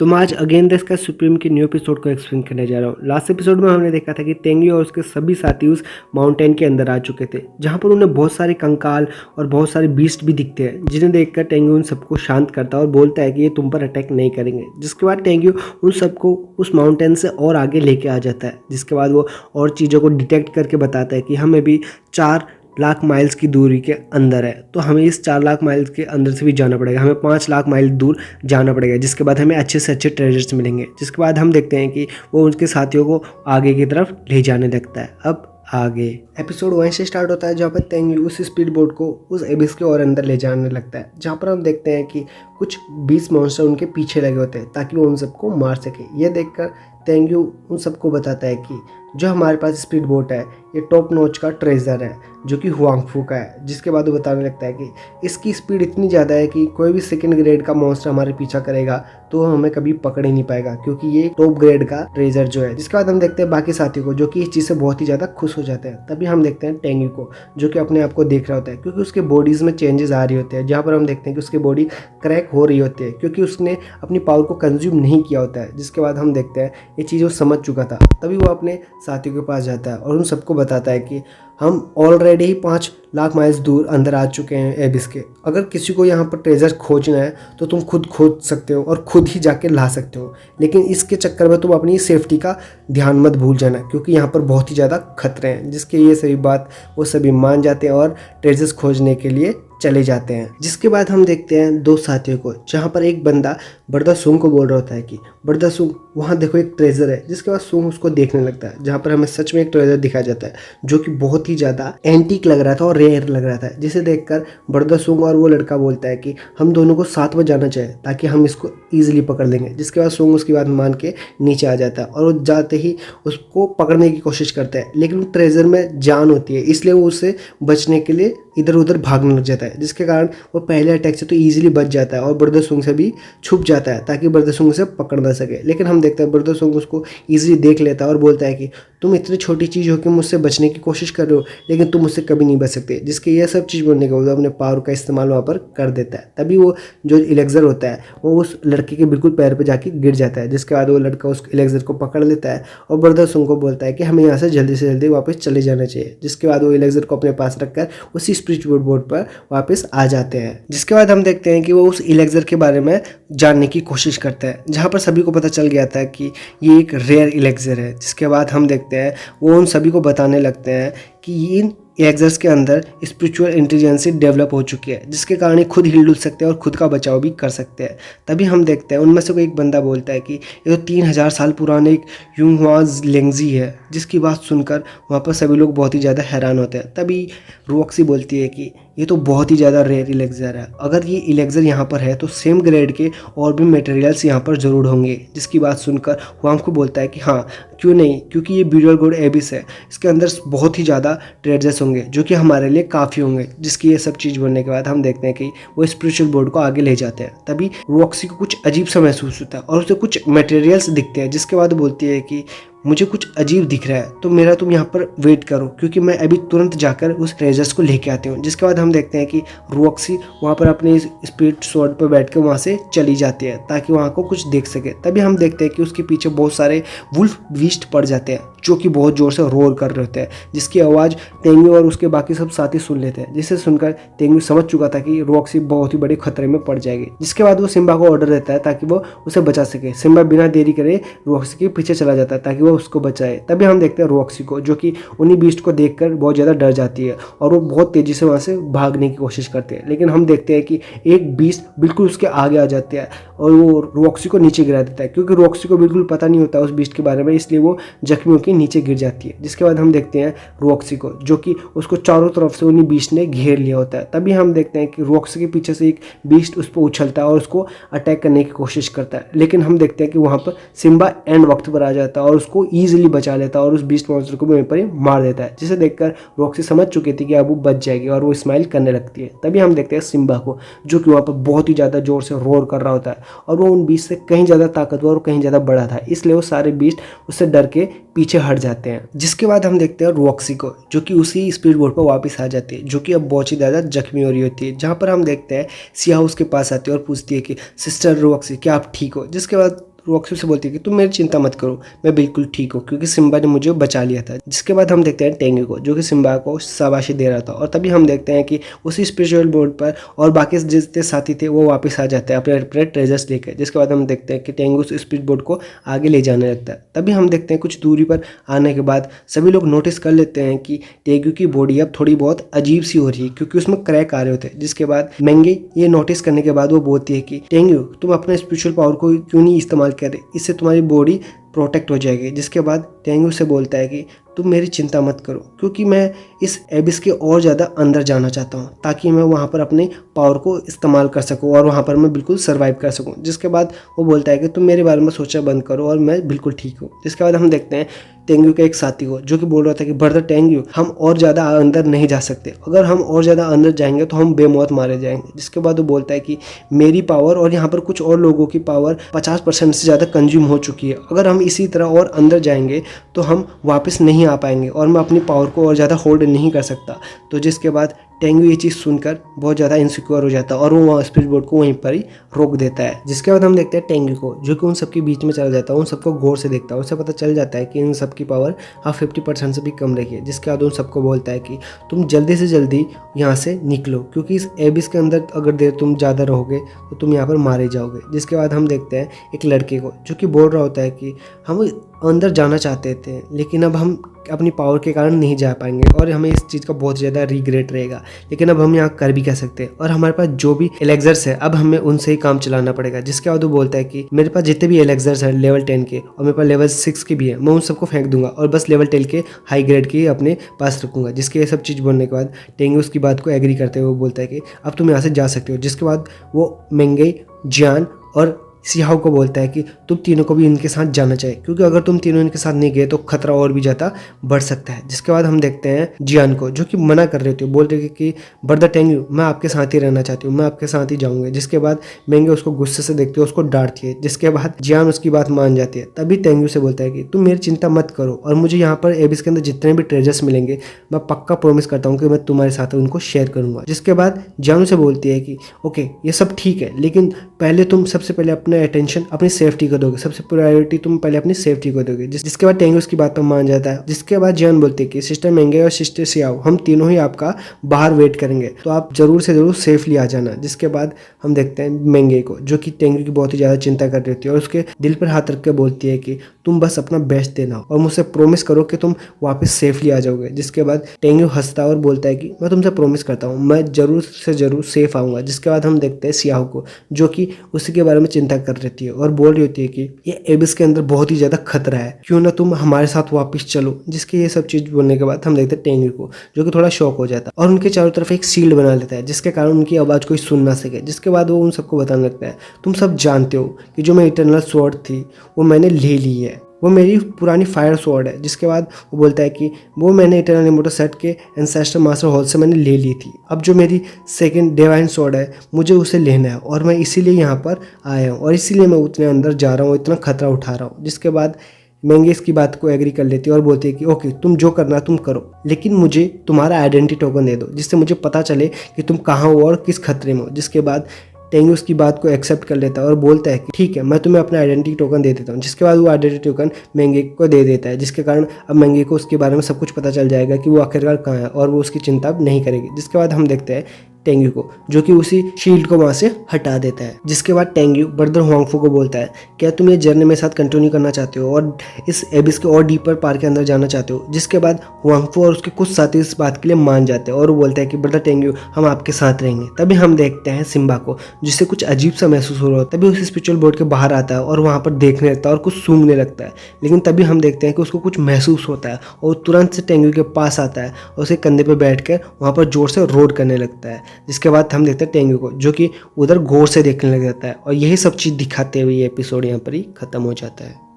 तो मैं आज अगेन द स्काई सुप्रीम के न्यू एपिसोड को एक्सप्लेन करने जा रहा हूँ। लास्ट एपिसोड में हमने देखा था कि तेंग्यू और उसके सभी साथी उस माउंटेन के अंदर आ चुके थे, जहाँ पर उन्हें बहुत सारे कंकाल और बहुत सारे बीस्ट भी दिखते हैं, जिन्हें देखकर तेंग्यू उन सबको शांत करता है और बोलता है कि ये तुम पर अटैक नहीं करेंगे। जिसके बाद तेंग्यू उन सबको उस माउंटेन से और आगे लेके आ जाता है, जिसके बाद वो और चीज़ों को डिटेक्ट करके बताता है कि हमें भी 4 लाख माइल्स की दूरी के अंदर है, तो हमें इस 4 लाख माइल्स के अंदर से भी जाना पड़ेगा, हमें 5 लाख माइल दूर जाना पड़ेगा, जिसके बाद हमें अच्छे से अच्छे ट्रेजर्स मिलेंगे। जिसके बाद हम देखते हैं कि वो उनके साथियों को आगे की तरफ ले जाने लगता है। अब आगे एपिसोड 1 से स्टार्ट होता है, जहाँ पर तेंग्यू उस स्पीड बोट को उस एबिस के और अंदर ले जाने लगता है, जहाँ पर हम देखते हैं कि कुछ 20 मॉन्स्टर उनके पीछे लगे होते हैं ताकि वो उन सबको मार सके। ये देखकर तेंग्यू उन सबको बताता है कि जो हमारे पास स्पीड बोट है ये टॉप नॉच का ट्रेजर है, जो कि हुआंगफू का है। जिसके बाद वो बताने लगता है कि इसकी स्पीड इतनी ज़्यादा है कि कोई भी सेकंड ग्रेड का मॉन्स्टर हमारे पीछा करेगा तो हमें कभी पकड़ ही नहीं पाएगा, क्योंकि ये टॉप ग्रेड का ट्रेजर जो है। जिसके बाद हम देखते हैं बाकी साथियों को, जो कि इस चीज़ से बहुत ही ज़्यादा खुश हो जाते हैं। तभी हम देखते हैं तेंग्यू को, जो कि अपने आप को देख रहा होता है, क्योंकि उसके बॉडीज़ में चेंजेस आ रही होते हैं, जहाँ पर हम देखते हैं कि उसकी बॉडी क्रैक हो रही होती है, क्योंकि उसने अपनी पावर को कंज्यूम नहीं किया होता है। जिसके बाद हम देखते हैं ये चीज़ वो समझ चुका था, तभी वो अपने साथियों के पास जाता है और उन सबको बताता है कि हम ऑलरेडी ही 5 लाख माइल्स दूर अंदर आ चुके हैं एबिस के। अगर किसी को यहाँ पर ट्रेजर खोजना है तो तुम खुद खोज सकते हो और खुद ही जाके ला सकते हो, लेकिन इसके चक्कर में तुम अपनी सेफ्टी का ध्यान मत भूल जाना, क्योंकि यहाँ पर बहुत ही ज़्यादा खतरे हैं। जिसके ये सभी बात वो सभी मान जाते हैं और ट्रेजर्स खोजने के लिए चले जाते हैं। जिसके बाद हम देखते हैं 2 साथियों को, जहाँ पर एक बंदा बर्दा सुंग को बोल रहा होता है कि बर्दा सुंग वहाँ देखो एक ट्रेजर है। जिसके बाद सुंग उसको देखने लगता है, जहाँ पर हमें सच में एक ट्रेजर दिखाया जाता है, जो कि बहुत ही ज़्यादा एंटीक लग रहा था और रेयर लग रहा था। जिसे देखकर बर्दा सुंग और वो लड़का बोलता है कि हम दोनों को साथ में जाना चाहिए ताकि हम इसको ईजिली पकड़ लेंगे। जिसके बाद सुंग उसकी बात मान के नीचे आ जाता है और वो जाते ही उसको पकड़ने की कोशिश करता है, लेकिन ट्रेजर में जान होती है, इसलिए वो उससे बचने के लिए इधर उधर भागने लग जाता है। जिसके कारण वो पहले अटैक से तो ईजिली बच जाता है और बर्दसुंग से भी छुप जाता है ताकि बर्दसुंग से पकड़ ना सके। लेकिन हम देखते हैं बर्दसुंग उसको ईजिली देख लेता है और बोलता है कि तुम इतनी छोटी चीज़ हो कि मुझसे बचने की कोशिश कर रहे हो, लेकिन तुम मुझसे कभी नहीं बच सकते। जिसके ये सब चीज़ बोलने के बाद अपने पावर का इस्तेमाल वहाँ पर कर देता है। तभी वो जो इलेक्जर होता है वो उस लड़के के बिल्कुल पैर पर जाके गिर जाता है। जिसके बाद वो लड़का उस इलेक्जर को पकड़ लेता है और बर्दसुंग को बोलता है कि हमें यहाँ से जल्दी वापस चले जाना चाहिए। जिसके बाद वो इलेक्जर को अपने पास रखकर उसी स्पिरिचुअल बोर्ड पर वापस आ जाते हैं। जिसके बाद हम देखते हैं कि वो उस इलेक्जर के बारे में जानने की कोशिश करते हैं, जहाँ पर सभी को पता चल गया था कि ये एक रेयर इलेक्जर है। जिसके बाद हम देखते हैं वो उन सभी को बताने लगते हैं कि इन इलेक्जर्स के अंदर स्पिरिचुअल इंटेलिजेंसी डेवलप हो चुकी है, जिसके कारण ये खुद हिल डुल सकते हैं और खुद का बचाव भी कर सकते हैं। तभी हम देखते हैं उनमें से कोई एक बंदा बोलता है कि ये तो 3000 साल पुराने एक यूंगवाज लेंगजी है। जिसकी बात सुनकर वहाँ पर सभी लोग बहुत ही ज़्यादा हैरान होते हैं। तभी रोक्सी बोलती है कि ये तो बहुत ही ज़्यादा रेयर इलेक्जर है, अगर ये इलेक्जर यहाँ पर है तो सेम ग्रेड के और भी मटेरियल्स यहाँ पर ज़रूर होंगे। जिसकी बात सुनकर हुआंग को बोलता है कि हाँ क्यों नहीं, क्योंकि ये ब्यूरल गोड एबिस है, इसके अंदर बहुत ही ज़्यादा ट्रेजर्स होंगे जो कि हमारे लिए काफ़ी होंगे। जिसकी ये सब चीज़ बोलने के बाद हम देखते हैं कि वो स्पिरिचुअल बोर्ड को आगे ले जाते हैं। तभी रॉक्सी को कुछ अजीब सा महसूस होता है और उसे कुछ मटेरियल्स दिखते हैं। जिसके बाद बोलती है कि मुझे कुछ अजीब दिख रहा है, तो मेरा तुम यहाँ पर वेट करो, क्योंकि मैं अभी तुरंत जाकर उस ट्रेजर्स को लेके आती हूँ। जिसके बाद हम देखते हैं कि रॉक्सी वहाँ पर अपने स्पिरिट स्वॉर्ड पर बैठ कर वहाँ से चली जाती है ताकि वहाँ को कुछ देख सके। तभी हम देखते हैं कि उसके पीछे बहुत सारे वुल्फ बीस्ट पड़ जाते हैं, जो कि बहुत ज़ोर से रोर कर रहे होते हैं, जिसकी आवाज़ तेंग्यू और उसके बाकी सब साथी सुन लेते हैं। जिसे सुनकर तेंग्यू समझ चुका था कि रॉक्सी बहुत ही बड़े खतरे में पड़ जाएगी। जिसके बाद वो सिम्बा को ऑर्डर देता है ताकि वो उसे बचा सके। सिम्बा बिना देरी करे रॉक्सी के पीछे चला जाता है ताकि वो उसको बचाए। तभी हम देखते हैं रॉक्सी को, जो कि उन्हीं बीस्ट को देखकर बहुत ज़्यादा डर जाती है और वो बहुत तेज़ी से वहाँ से भागने की कोशिश करते हैं। लेकिन हम देखते हैं कि एक बीस्ट बिल्कुल उसके आगे आ जाते हैं और वो रॉक्सी को नीचे गिरा देता है, क्योंकि रॉक्सी को बिल्कुल पता नहीं होता उस बीस्ट के बारे में, इसलिए वो जख्मी होकर नीचे गिर जाती है। जिसके बाद हम देखते हैं रॉक्सी को, जो कि उसको चारों तरफ से उन्हीं बीस्ट ने घेर लिया होता है। तभी हम देखते हैं कि रॉक्सी के पीछे से एक बीस्ट उस पर उछलता है और उसको अटैक करने की कोशिश करता है। लेकिन हम देखते हैं कि वहाँ पर सिम्बा एंड वक्त पर आ जाता है और उसको ईजिली बचा लेता है और उस बीस्ट मॉन्स्टर को वहीं पर ही मार देता है। जिसे देखकर रॉक्सी समझ चुकी थी कि अब वो बच जाएगी और वो स्माइल करने लगती है। तभी हम देखते हैं सिम्बा को, जो कि वहाँ पर बहुत ही ज़्यादा जोर से रोर कर रहा होता है और वो उन बीस्ट से कहीं ज़्यादा ताकतवर और कहीं ज़्यादा बड़ा था, इसलिए वो सारे बीस्ट उससे डर के पीछे हट जाते हैं। जिसके बाद हम देखते हैं रॉक्सी को, जो कि उसी स्पीड बोट पर वापस आ जाती है, जो कि अब बहुत ही ज़्यादा जख्मी हो रही होती है। जहाँ पर हम देखते हैं सिया उसके पास आती है और पूछती है कि सिस्टर रॉक्सी क्या आप ठीक हो। जिसके बाद रॉक्सी से बोलती है कि तुम मेरी चिंता मत करो, मैं बिल्कुल ठीक हूँ क्योंकि सिम्बा ने मुझे बचा लिया था। जिसके बाद हम देखते हैं टेंगी को जो कि सिम्बा को शाबाशी दे रहा था और तभी हम देखते हैं कि उसी स्पिरिचुअल बोर्ड पर और बाकी जितने साथी थे वो वापस आ जाते हैं अपने अपने ट्रेजर्स लेकर। जिसके बाद हम देखते हैं कि टेंगी उस स्पिरिट बोर्ड को आगे ले जाने लगता है। तभी हम देखते हैं कुछ दूरी पर आने के बाद सभी लोग नोटिस कर लेते हैं कि टेंगी की बॉडी अब थोड़ी बहुत अजीब सी हो रही है क्योंकि उसमें क्रैक आ रहे होते हैं। जिसके बाद मेंगे ये नोटिस करने के बाद वो बोलती है कि टेंगी तुम अपने स्पिरिचुअल पावर को क्यों नहीं इस्तेमाल कर रहे, इससे तुम्हारी बॉडी प्रोटेक्ट हो जाएगी। जिसके बाद टेंगू से बोलता है कि तुम मेरी चिंता मत करो क्योंकि मैं इस एबिस के और ज़्यादा अंदर जाना चाहता हूँ ताकि मैं वहाँ पर अपने पावर को इस्तेमाल कर सकूँ और वहाँ पर मैं बिल्कुल सर्वाइव कर सकूँ। जिसके बाद वो बोलता है कि तुम मेरे बारे में सोचना बंद करो और मैं बिल्कुल ठीक हूँ। जिसके बाद हम देखते हैं टेंगू के एक साथी को जो कि बोल रहा था कि ब्रदर टेंगू हम और ज़्यादा अंदर नहीं जा सकते, अगर हम और ज़्यादा अंदर जाएंगे तो हम बेमौत मारे जाएंगे। जिसके बाद वो बोलता है कि मेरी पावर और यहाँ पर कुछ और लोगों की पावर 50% से ज़्यादा कंज्यूम हो चुकी है, अगर हम इसी तरह और अंदर जाएंगे तो हम वापस नहीं आ पाएंगे और मैं अपनी पावर को और ज़्यादा होल्ड नहीं कर सकता। तो जिसके बाद टेंगू ये चीज़ सुनकर बहुत ज़्यादा इनसिक्योर हो जाता है और वो वहाँ स्पिरिट बोर्ड को वहीं पर ही रोक देता है। जिसके बाद हम देखते हैं टेंगू को जो कि उन सबके बीच में चला जाता है, उन सबको गौर से देखता है। उसे पता चल जाता है कि इन सबकी पावर 50% से भी कम रही है। जिसके बाद उन सबको बोलता है कि तुम जल्दी से जल्दी यहाँ से निकलो क्योंकि इस एबिस के अंदर अगर देर तुम ज़्यादा रहोगे तो तुम यहाँ पर मारे जाओगे। जिसके बाद हम देखते हैं एक लड़के को जो कि बोल रहा होता है कि हम अंदर जाना चाहते थे लेकिन अब हम अपनी पावर के कारण नहीं जा पाएंगे और हमें इस चीज़ का बहुत ज़्यादा रिग्रेट रहेगा, लेकिन अब हम यहाँ कर भी क्या सकते हैं और हमारे पास जो भी एलेक्सर्स है अब हमें उनसे ही काम चलाना पड़ेगा। जिसके बाद वो बोलता है कि मेरे पास जितने भी एलेक्सर्स हैं लेवल 10 के और मेरे पास लेवल 6 के भी है, मैं उन सबको फेंक दूंगा और बस लेवल 10 के हाई ग्रेड के अपने पास रखूंगा। जिसके ये सब चीज़ बोलने के बाद टेंगी उसकी बात को एग्री करते हुए बोलता है कि अब तुम यहाँ से जा सकते हो। जिसके बाद वो मेंगे, जियान और सिहाओ को बोलता है कि तुम तीनों को भी इनके साथ जाना चाहिए क्योंकि अगर तुम तीनों इनके साथ नहीं गए तो खतरा और भी ज़्यादा बढ़ सकता है। जिसके बाद हम देखते हैं जियान को जो कि मना कर रहे थे, बोल रहे कि ब्रदर टेंगू मैं आपके साथ ही रहना चाहती हूँ, मैं आपके साथ ही जाऊँगा। जिसके बाद मेंगे उसको गुस्से से देखते हो, उसको डांटती है। जिसके बाद जियान उसकी बात मान जाती है। तभी टेंगू से बोलता है कि तुम मेरी चिंता मत करो और मुझे यहाँ पर एबिस के अंदर जितने भी ट्रेजर्स मिलेंगे मैं पक्का प्रॉमिस करता हूँ कि मैं तुम्हारे साथ उनको शेयर करूँगा। जिसके बाद जियान से बोलती है कि ओके ये सब ठीक है लेकिन पहले तुम सबसे पहले अपना अटेंशन अपनी सेफ्टी को दोगे, सबसे प्रायोरिटी तुम पहले अपनी सेफ्टी को दोगे। जिसके बाद टेंगू उसकी बात पर मान जाता है। जिसके बाद जियान बोलते हैं कि सिस्टर मेंगे और सिस्टर सियाओ हम तीनों ही आपका बाहर वेट करेंगे तो आप जरूर से जरूर सेफली आ जाना। जिसके बाद हम देखते हैं मेंगे को जो कि टेंगू की बहुत ही ज़्यादा चिंता कर रही होती है और उसके दिल पर हाथ रख के बोलती है कि तुम बस अपना बेस्ट देना और मुझसे प्रॉमिस करो कि तुम वापस सेफली आ जाओगे। जिसके बाद टेंगू हंसता और बोलता है कि मैं तुमसे प्रॉमिस करता हूँ मैं जरूर से जरूर सेफ आऊँगा। जिसके बाद हम देखते हैं सियाओ को जो कि उसी के बारे में चिंता कर रही है और बोल रही होती है कि ये एबिस के अंदर बहुत ही ज़्यादा खतरा है, क्यों ना तुम हमारे साथ वापस चलो। जिसके ये सब चीज़ बोलने के बाद हम देखते हैं टेंगू को जो कि थोड़ा शॉक हो जाता है और उनके चारों तरफ एक शील्ड बना लेता है जिसके कारण उनकी आवाज़ कोई सुन ना सके। जिसके बाद वो उन सबको बताने लगता है तुम सब जानते हो कि जो मैं इटर्नल स्वॉर्ड थी वो मैंने ले ली है, वो मेरी पुरानी फायर स्वॉर्ड है। जिसके बाद वो बोलता है कि वो मैंने इटर्नल इमोर्टल सेट के एंसेस्टर मास्टर हॉल से मैंने ले ली थी, अब जो मेरी सेकंड डिवाइन स्वॉर्ड है मुझे उसे लेना है और मैं इसीलिए यहाँ पर आया हूँ और इसीलिए मैं उतने अंदर जा रहा हूँ, इतना खतरा उठा रहा हूँ। जिसके बाद मेंगे इसकी बात को एग्री कर लेती है और बोलती है कि ओके तुम जो करना तुम करो लेकिन मुझे तुम्हारा आइडेंटिटी टोकन दे दो जिससे मुझे पता चले कि तुम कहाँ हो और किस खतरे में हो। जिसके बाद टेंगू उसकी बात को एक्सेप्ट कर लेता है और बोलता है कि ठीक है मैं तुम्हें अपना आइडेंटिटी टोकन दे देता हूँ। जिसके बाद वो आइडेंटिटी टोकन मेंगे को दे देता है जिसके कारण अब मेंगे को उसके बारे में सब कुछ पता चल जाएगा कि वो आखिरकार कहाँ है और वो उसकी चिंता अब नहीं करेगी। जिसके बाद हम देखते हैं टेंगू को जो कि उसी शील्ड को वहाँ से हटा देता है। जिसके बाद टेंगू ब्रदर हुआंगफू को बोलता है क्या तुम ये जर्नी मेरे साथ कंटिन्यू करना चाहते हो और इस एबिस के और डीपर पार के अंदर जाना चाहते हो। जिसके बाद हुआंगफू और उसके कुछ साथी इस बात के लिए मान जाते हैं और वो बोलता है कि ब्रदर टेंगू हम आपके साथ रहेंगे। तभी हम देखते हैं सिम्बा को जिससे कुछ अजीब सा महसूस हो रहा है। तभी उस स्पिरिचुअल बोर्ड के बाहर आता है और वहाँ पर देखने लगता है और कुछ सूंघने लगता है, लेकिन तभी हम देखते हैं कि उसको कुछ महसूस होता है और तुरंत से टेंगू के पास आता है और उसके कंधे पर बैठकर वहाँ पर जोर से रोड करने लगता है। जिसके बाद हम देखते हैं टेंगू को जो कि उधर गौर से देखने लग जाता है और यही सब चीज़ दिखाते हुए ये एपिसोड यहाँ पर ही खत्म हो जाता है।